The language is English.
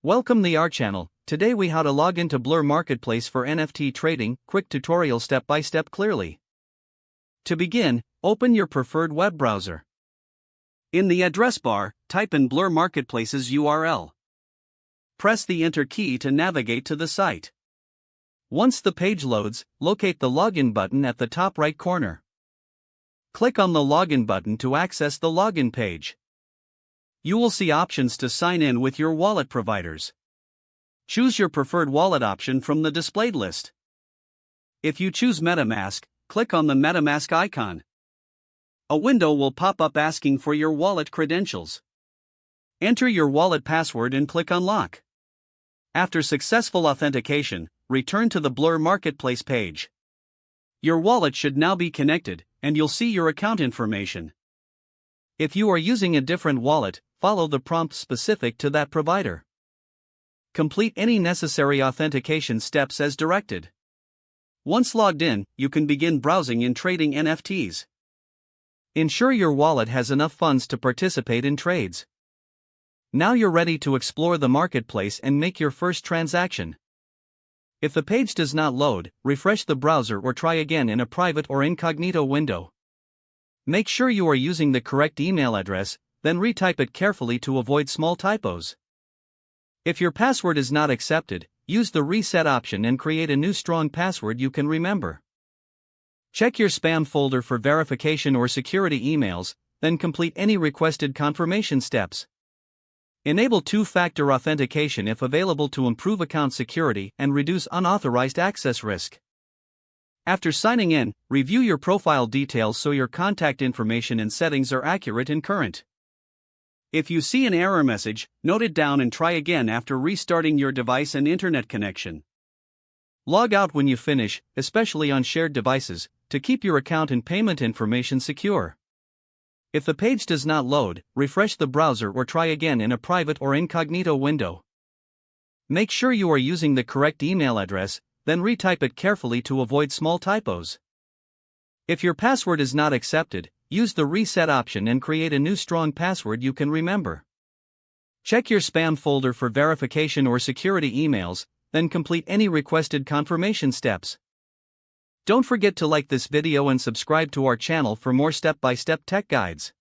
Welcome the our channel. Today we how to log into Blur Marketplace for NFT trading, quick tutorial step by step clearly. To begin, open your preferred web browser. In the address bar, type in Blur Marketplace's URL. Press the enter key to navigate to the site. Once the page loads, locate the login button at the top right corner. Click on the login button to access the login page. You will see options to sign in with your wallet providers. Choose your preferred wallet option from the displayed list. If you choose MetaMask, click on the MetaMask icon. A window will pop up asking for your wallet credentials. Enter your wallet password and click Unlock. After successful authentication, return to the Blur Marketplace page. Your wallet should now be connected, and you'll see your account information. If you are using a different wallet, follow the prompt specific to that provider. Complete any necessary authentication steps as directed. Once logged in, you can begin browsing and trading NFTs. Ensure your wallet has enough funds to participate in trades. Now you're ready to explore the marketplace and make your first transaction. If the page does not load, refresh the browser or try again in a private or incognito window. Make sure you are using the correct email address, then retype it carefully to avoid small typos. If your password is not accepted, use the reset option and create a new strong password you can remember. Check your spam folder for verification or security emails, then complete any requested confirmation steps. Enable two-factor authentication if available to improve account security and reduce unauthorized access risk. After signing in, review your profile details so your contact information and settings are accurate and current. If you see an error message, note it down and try again after restarting your device and internet connection. Log out when you finish, especially on shared devices, to keep your account and payment information secure. If the page does not load, refresh the browser or try again in a private or incognito window. Make sure you are using the correct email address, then retype it carefully to avoid small typos. If your password is not accepted, use the reset option and create a new strong password you can remember. Check your spam folder for verification or security emails, then complete any requested confirmation steps. Don't forget to like this video and subscribe to our channel for more step-by-step tech guides.